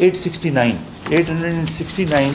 869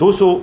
200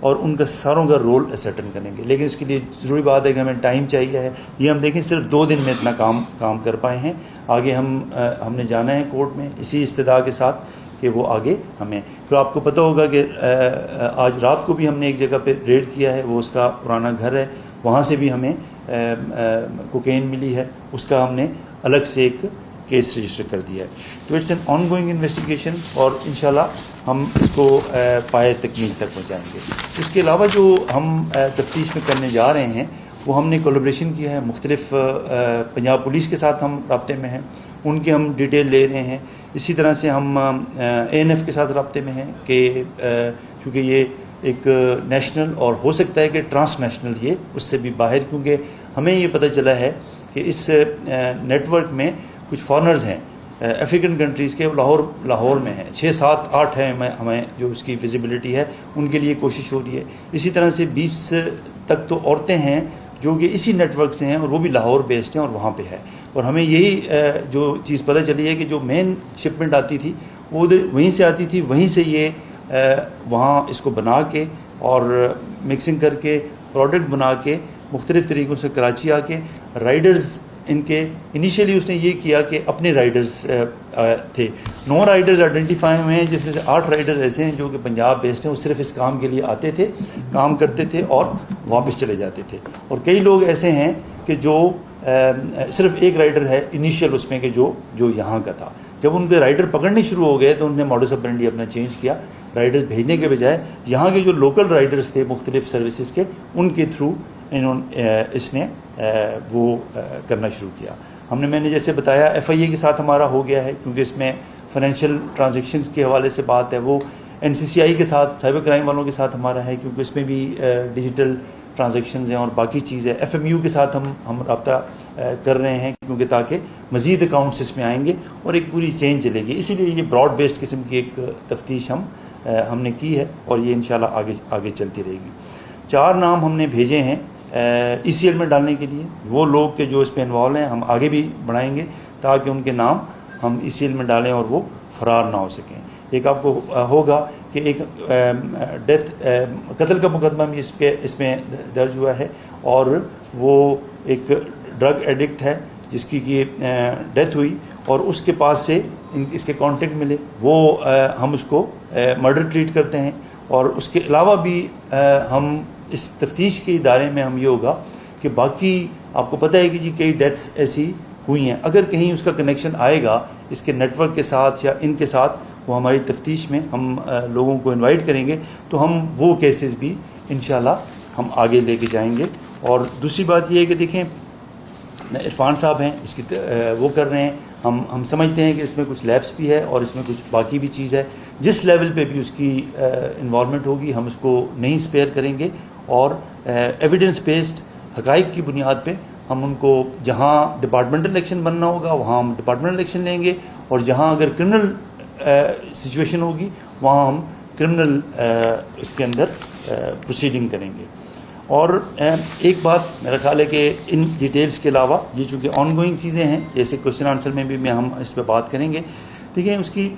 اور ان کا ساروں کا رول اسرٹن کریں گے. لیکن اس کے لیے ضروری بات ہے کہ ہمیں ٹائم چاہیے ہے. یہ ہم دیکھیں صرف 2 دن میں اتنا کام کر پائے ہیں. آگے ہم نے جانا ہے کورٹ میں اسی استدعا کے ساتھ کہ وہ آگے ہمیں. تو آپ کو پتہ ہوگا کہ آج رات کو بھی ہم نے ایک جگہ پہ ریڈ کیا ہے, وہ اس کا پرانا گھر ہے, وہاں سے بھی ہمیں کوکین ملی ہے, اس کا ہم نے الگ سے ایک کیس رجسٹر کر دیا ہے. تو it's an ongoing investigation اور انشاءاللہ ہم اس کو پائے تکمیل تک پہنچائیں گے. اس کے علاوہ جو ہم تفتیش میں کرنے جا رہے ہیں وہ ہم نے کولیبریشن کیا ہے. مختلف پنجاب پولیس کے ساتھ ہم رابطے میں ہیں, ان کی ہم ڈیٹیل لے رہے ہیں. اسی طرح سے ہم ANF کے ساتھ رابطے میں ہیں کہ چونکہ یہ ایک نیشنل اور ہو سکتا ہے کہ ٹرانس نیشنل یہ اس سے بھی باہر, کیونکہ ہمیں یہ پتہ چلا ہے کہ اس نیٹ ورک میں کچھ فارنرز ہیں افریقن کنٹریز کے, لاہور میں ہیں, 6 7 8 ہیں ہمیں جو اس کی ویزیبلٹی ہے, ان کے لیے کوشش ہو رہی ہے. اسی طرح سے 20 تک تو عورتیں ہیں جو کہ اسی نیٹ ورک سے ہیں اور وہ بھی لاہور بیسڈ ہیں اور وہاں پہ ہے. اور ہمیں یہی جو چیز پتہ چلی ہے کہ جو مین شپمنٹ آتی تھی وہ ادھر وہیں سے آتی تھی, وہیں سے یہ وہاں اس کو بنا کے اور مکسنگ کر کے پروڈکٹ بنا کے مختلف طریقوں سے کراچی آ کے رائڈرز ان کے انیشیلی اس نے یہ کیا کہ اپنے رائڈرز تھے. 9 رائڈرز آئیڈینٹیفائی ہوئے ہیں, جس میں سے 8 رائڈر ایسے ہیں جو کہ پنجاب بیسڈ ہیں, وہ صرف اس کام کے لیے آتے تھے, کام کرتے تھے اور واپس چلے جاتے تھے. اور کئی لوگ ایسے ہیں کہ جو صرف ایک رائڈر ہے انیشیل اس میں کہ جو یہاں کا تھا. جب ان کے رائڈر پکڑنے شروع ہو گئے تو انہوں نے ماڈس اپرینڈی اپنا چینج کیا. رائڈرز بھیجنے کے بجائے یہاں کے جو لوکل رائڈرز تھے مختلف سروسز کے, ان کے تھرو اس نے وہ کرنا شروع کیا. میں نے جیسے بتایا FIA کے ساتھ ہمارا ہو گیا ہے, کیونکہ اس میں فائنینشیل ٹرانزیکشنز کے حوالے سے بات ہے. وہ NCCI کے ساتھ سائبر کرائم والوں کے ساتھ ہمارا ہے, کیونکہ اس میں بھی ڈیجیٹل ٹرانزیکشنز ہیں اور باقی چیزیں. FMU کے ساتھ ہم رابطہ کر رہے ہیں, کیونکہ تاکہ مزید اکاؤنٹس اس میں آئیں گے اور ایک پوری چین چلے گی. اسی لیے یہ براڈ بیسڈ قسم کی ایک تفتیش ہم نے کی ہے اور یہ انشاءاللہ آگے چلتی رہے گی. 4 نام ہم نے بھیجے ہیں ECL میں ڈالنے کے لیے. وہ لوگ کہ جو اس پہ انوالو ہیں ہم آگے بھی بڑھائیں گے تاکہ ان کے نام ہم ECL میں ڈالیں اور وہ فرار نہ ہو سکیں. ایک آپ کو ہوگا کہ ایک قتل کا مقدمہ بھی اس میں درج ہوا ہے, اور وہ ایک ڈرگ ایڈکٹ ہے جس کی ڈیتھ ہوئی اور اس کے پاس سے اس کے کانٹیکٹ ملے. وہ ہم اس کو مرڈر ٹریٹ کرتے ہیں. اور اس کے علاوہ بھی ہم اس تفتیش کے ادارے میں ہم یہ ہوگا کہ باقی آپ کو پتہ ہے کہ جی کئی ڈیتھس ایسی ہوئی ہیں, اگر کہیں اس کا کنیکشن آئے گا اس کے نیٹ ورک کے ساتھ یا ان کے ساتھ, وہ ہماری تفتیش میں ہم لوگوں کو انوائٹ کریں گے تو ہم وہ کیسز بھی انشاءاللہ ہم آگے لے کے جائیں گے. اور دوسری بات یہ ہے کہ دیکھیں عرفان صاحب ہیں اس کی وہ کر رہے ہیں, ہم سمجھتے ہیں کہ اس میں کچھ لیپس بھی ہے اور اس میں کچھ باقی بھی چیز ہے. جس لیول پہ بھی اس کی انوالومنٹ ہوگی ہم اس کو نہیں اسپیئر کریں گے, اور ایویڈنس بیسڈ حقائق کی بنیاد پہ ہم ان کو جہاں ڈپارٹمنٹل الیکشن بننا ہوگا وہاں ہم ڈپارٹمنٹل الیکشن لیں گے, اور جہاں اگر کرمنل سچویشن ہوگی وہاں ہم کرمنل اس کے اندر پروسیڈنگ کریں گے. اور ایک بات میرا خیال ہے کہ ان ڈیٹیلز کے علاوہ یہ چونکہ آن گوئنگ چیزیں ہیں, جیسے کوشچن آنسر میں بھی ہم اس پہ بات کریں گے. دیکھیں اس کی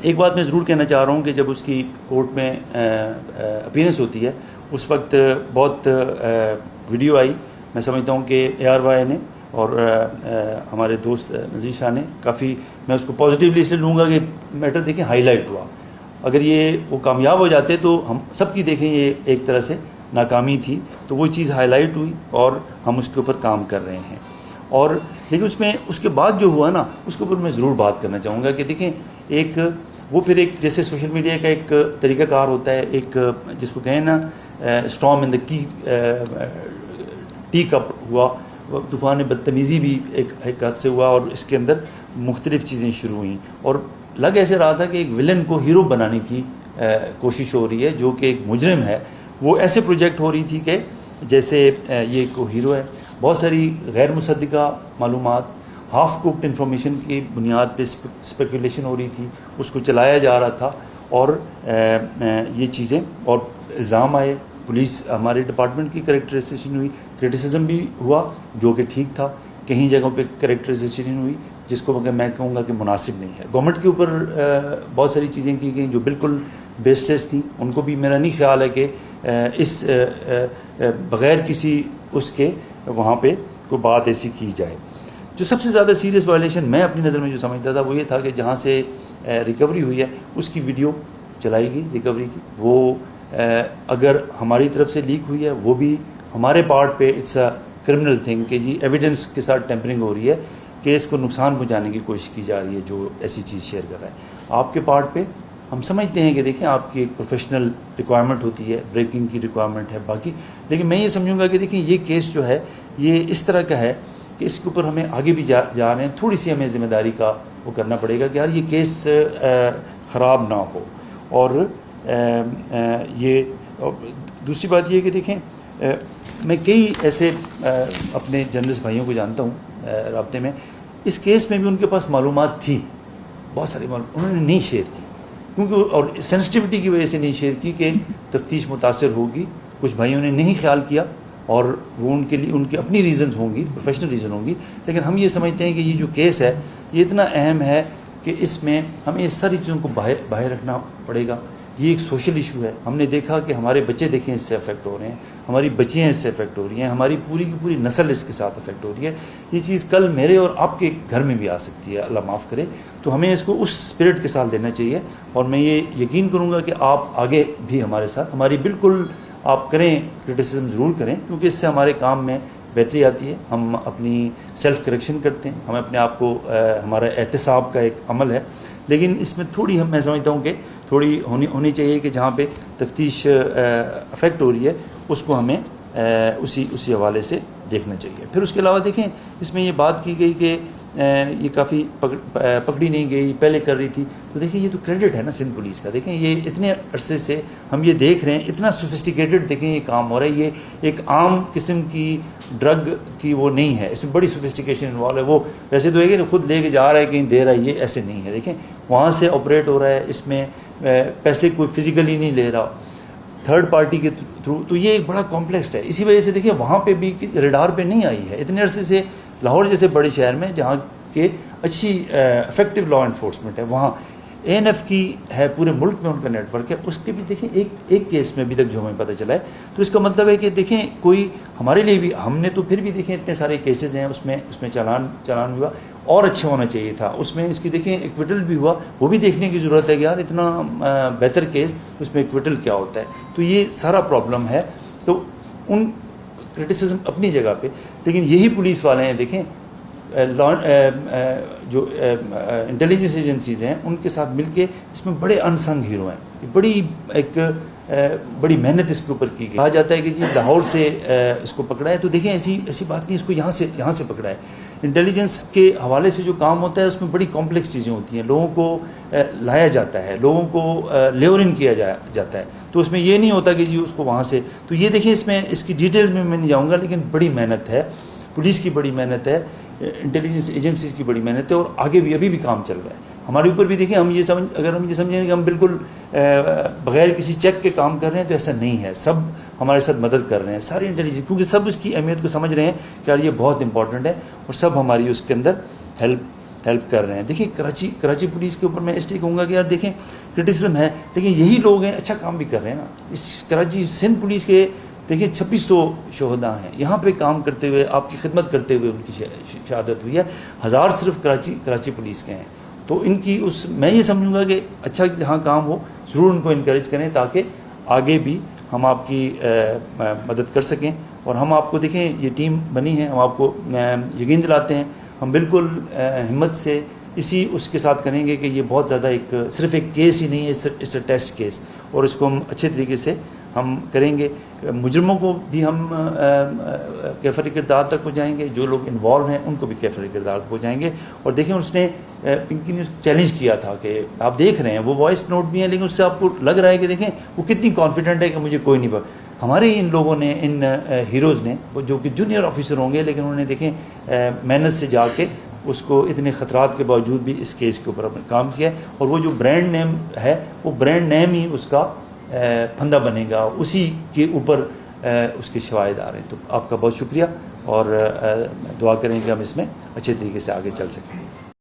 ایک بات میں ضرور کہنا چاہ رہا ہوں کہ جب اس کی کورٹ میں اپیئرنس ہوتی ہے اس وقت بہت ویڈیو آئی. میں سمجھتا ہوں کہ ARY نے اور ہمارے دوست نذیر شاہ نے کافی, میں اس کو پازیٹیولی اس لیے لوں گا کہ میٹر دیکھیں ہائی لائٹ ہوا. اگر یہ وہ کامیاب ہو جاتے تو ہم سب کی دیکھیں یہ ایک طرح سے ناکامی تھی, تو وہ چیز ہائی لائٹ ہوئی اور ہم اس کے اوپر کام کر رہے ہیں. اور لیکن اس کے بعد جو ہوا نا اس کے اوپر میں ضرور بات کرنا چاہوں گا کہ دیکھیں ایک وہ پھر ایک جیسے سوشل میڈیا کا ایک طریقہ کار ہوتا ہے, ایک جس کو کہیں نا storm in the T cup ہوا, طوفان بدتمیزی بھی ایک حد سے ہوا, اور اس کے اندر مختلف چیزیں شروع ہوئیں اور لگ ایسے رہا تھا کہ ایک ولن کو ہیرو بنانے کی کوشش ہو رہی ہے جو کہ ایک مجرم ہے. وہ ایسے پروجیکٹ ہو رہی تھی کہ جیسے یہ کو ہیرو ہے. بہت ساری غیر مصدقہ معلومات, ہاف کوکڈ انفارمیشن کی بنیاد پہ اسپیکولیشن ہو رہی تھی, اس کو چلایا جا رہا تھا, اور یہ چیزیں اور الزام آئے. پولیس ہمارے ڈپارٹمنٹ کی کریکٹرائزیشن ہوئی, کرٹیسزم بھی ہوا جو کہ ٹھیک تھا, کہیں جگہوں پہ کریکٹرائزیشن ہوئی جس کو میں کہوں گا کہ مناسب نہیں ہے. گورنمنٹ کے اوپر بہت ساری چیزیں کی گئیں جو بالکل بیس لیس تھیں, ان کو بھی میرا نہیں خیال ہے کہ اس بغیر کسی اس کے وہاں پہ کوئی بات ایسی کی جائے. جو سب سے زیادہ سیریس وائلیشن میں اپنی نظر میں جو سمجھتا تھا وہ یہ تھا کہ جہاں سے ریکوری ہوئی ہے اس کی ویڈیو چلائی گئی ریکوری کی. وہ اگر ہماری طرف سے لیک ہوئی ہے وہ بھی ہمارے پارٹ پہ اٹس اے کرمنل تھنگ کہ جی ایویڈنس کے ساتھ ٹیمپرنگ ہو رہی ہے, کیس کو نقصان پہنچانے کی کوشش کی جا رہی ہے جو ایسی چیز شیئر کر رہا ہے. آپ کے پارٹ پہ ہم سمجھتے ہیں کہ دیکھیں آپ کی ایک پروفیشنل ریکوائرمنٹ ہوتی ہے, بریکنگ کی ریکوائرمنٹ ہے باقی, لیکن میں یہ سمجھوں گا کہ دیکھیں یہ کیس جو ہے یہ اس طرح کا ہے کہ اس کے اوپر ہمیں آگے بھی جا رہے ہیں, تھوڑی سی ہمیں ذمہ داری کا وہ کرنا پڑے گا کہ یار یہ کیس خراب نہ ہو. اور یہ دوسری بات یہ ہے کہ دیکھیں میں کئی ایسے اپنے جرنلسٹ بھائیوں کو جانتا ہوں رابطے میں, اس کیس میں بھی ان کے پاس معلومات تھی, بہت ساری معلومات انہوں نے نہیں شیئر کی کیونکہ اور سینسٹیوٹی کی وجہ سے نہیں شیئر کی کہ تفتیش متاثر ہوگی. کچھ بھائیوں نے نہیں خیال کیا اور وہ ان کے لیے ان کی اپنی ریزنز ہوں گی, پروفیشنل ریزن ہوں گی, لیکن ہم یہ سمجھتے ہیں کہ یہ جو کیس ہے یہ اتنا اہم ہے کہ اس میں ہمیں اس ساری چیزوں کو باہر رکھنا پڑے گا. یہ ایک سوشل ایشو ہے. ہم نے دیکھا کہ ہمارے بچے دیکھیں اس سے افیکٹ ہو رہے ہیں, ہماری بچیاں اس سے افیکٹ ہو رہی ہیں, ہماری پوری کی پوری نسل اس کے ساتھ افیکٹ ہو رہی ہے. یہ چیز کل میرے اور آپ کے گھر میں بھی آ سکتی ہے, اللہ معاف کرے. تو ہمیں اس کو اس اسپرٹ کے ساتھ لینا چاہیے اور میں یہ یقین کروں گا کہ آپ آگے بھی ہمارے ساتھ ہماری بالکل آپ کریں, کرٹیسزم ضرور کریں کیونکہ اس سے ہمارے کام میں بہتری آتی ہے. ہم اپنی سیلف کریکشن کرتے ہیں, ہمیں اپنے آپ کو ہمارا احتساب کا ایک عمل ہے, لیکن اس میں تھوڑی میں سمجھتا ہوں کہ تھوڑی ہونی چاہیے کہ جہاں پہ تفتیش افیکٹ ہو رہی ہے اس کو ہمیں اسی حوالے سے دیکھنا چاہیے. پھر اس کے علاوہ دیکھیں اس میں یہ بات کی گئی کہ یہ کافی پکڑی نہیں گئی, پہلے کر رہی تھی. تو دیکھیں یہ تو کریڈٹ ہے نا سندھ پولیس کا. دیکھیں یہ اتنے عرصے سے ہم یہ دیکھ رہے ہیں, اتنا سوفسٹیکیٹڈ دیکھیں یہ کام ہو رہا ہے. یہ ایک عام قسم کی ڈرگ کی وہ نہیں ہے, اس میں بڑی سوفسٹیکیشن انوالو ہے. وہ ویسے تو ہے کہ خود لے کے جا رہا ہے کہیں دے رہا ہے, یہ ایسے نہیں ہے. دیکھیں وہاں سے آپریٹ ہو رہا ہے, اس میں پیسے کوئی فزیکلی نہیں لے رہا, تھرڈ پارٹی کے تھرو. تو یہ ایک بڑا کمپلیکس ہے. اسی وجہ سے دیکھیں وہاں پہ بھی ریڈار پہ نہیں آئی ہے اتنے عرصے سے. لاہور جیسے بڑے شہر میں جہاں کہ اچھی افیکٹو لا انفورسمنٹ ہے, وہاں اے این ایف کی ہے, پورے ملک میں ان کا نیٹ ورک ہے. اس کے بھی دیکھیں ایک کیس میں ابھی تک جو ہمیں پتہ چلا ہے. تو اس کا مطلب ہے کہ دیکھیں کوئی ہمارے لیے بھی, ہم نے تو پھر بھی دیکھیں اتنے سارے کیسز ہیں, اس میں چلان ہوا اور اچھا ہونا چاہیے تھا. اس میں اس کی دیکھیں ایکویٹل بھی ہوا, وہ بھی دیکھنے کی ضرورت ہے کہ یار اتنا بہتر کیس اس میں ایکویٹل کیا ہوتا ہے. تو یہ سارا پرابلم ہے. تو ان کرٹیسزم اپنی جگہ پہ, لیکن یہی پولیس والے ہیں دیکھیں جو انٹیلیجنس ایجنسیز ہیں ان کے ساتھ مل کے اس میں بڑے انسنگ ہیرو ہیں. بڑی محنت اس کے اوپر کی گئی. کہا جاتا ہے کہ جی لاہور سے اس کو پکڑا ہے, تو دیکھیں ایسی بات نہیں, اس کو یہاں سے پکڑا ہے. انٹیلیجنس کے حوالے سے جو کام ہوتا ہے اس میں بڑی کمپلیکس چیزیں ہوتی ہیں, لوگوں کو لایا جاتا ہے, لوگوں کو لیور ان کیا جاتا ہے. تو اس میں یہ نہیں ہوتا کہ جی اس کو وہاں سے. تو یہ دیکھیں اس میں اس کی ڈیٹیل میں نہیں جاؤں گا, لیکن بڑی محنت ہے, پولیس کی بڑی محنت ہے, انٹیلیجنس ایجنسیز کی بڑی محنت ہے, اور آگے بھی ابھی بھی کام چل رہا ہے. ہمارے اوپر بھی دیکھیں اگر ہم یہ سمجھیں کہ ہم بالکل بغیر کسی چیک کے کام کر رہے ہیں تو ایسا نہیں ہے. سب ہمارے ساتھ مدد کر رہے ہیں, سارے انٹیلیجنس, کیونکہ سب اس کی اہمیت کو سمجھ رہے ہیں کہ یار یہ بہت امپورٹنٹ ہے, اور سب ہماری اس کے اندر ہیلپ کر رہے ہیں. دیکھیں کراچی پولیس کے اوپر میں اس لیے کہوں گا کہ یار دیکھیں کرٹیسزم ہے, لیکن یہی لوگ ہیں اچھا کام بھی کر رہے ہیں نا. اس کراچی سندھ پولیس کے دیکھیں 2600 شہداء ہیں یہاں پہ کام کرتے ہوئے, آپ کی خدمت کرتے ہوئے ان کی شہادت ہوئی ہے. 1000 صرف کراچی پولیس کے ہیں. تو ان کی میں یہ سمجھوں گا کہ اچھا جہاں کام ہو ضرور ان کو انکریج کریں تاکہ آگے بھی ہم آپ کی مدد کر سکیں. اور ہم آپ کو دیکھیں یہ ٹیم بنی ہے, ہم آپ کو یقین دلاتے ہیں, ہم بالکل ہمت سے اس کے ساتھ کریں گے کہ یہ بہت زیادہ صرف ایک کیس ہی نہیں ہے, اس ٹیسٹ کیس, اور اس کو ہم اچھے طریقے سے ہم کریں گے. مجرموں کو بھی ہم کیفر کردار تک پہنچائیں گے, جو لوگ انوالو ہیں ان کو بھی کیفر کردار تک پہنچائیں گے. اور دیکھیں اس نے پنکی نے چیلنج کیا تھا کہ آپ دیکھ رہے ہیں وہ وائس نوٹ بھی ہیں, لیکن اس سے آپ کو لگ رہا ہے کہ دیکھیں وہ کتنی کانفیڈنٹ ہے کہ مجھے کوئی نہیں پتا. ہمارے ان لوگوں نے, ان ہیروز نے, جو کہ جونیئر آفیسر ہوں گے, لیکن انہوں نے دیکھیں محنت سے جا کے اس کو اتنے خطرات کے باوجود بھی اس کیس کے اوپر کام کیا ہے. اور وہ جو برانڈ نیم ہے وہ برانڈ نیم ہی اس کا پھندا بنے گا, اسی کے اوپر اس کے شواہد آ رہے ہیں. تو آپ کا بہت شکریہ, اور دعا کریں کہ ہم اس میں اچھے طریقے سے آگے چل سکیں.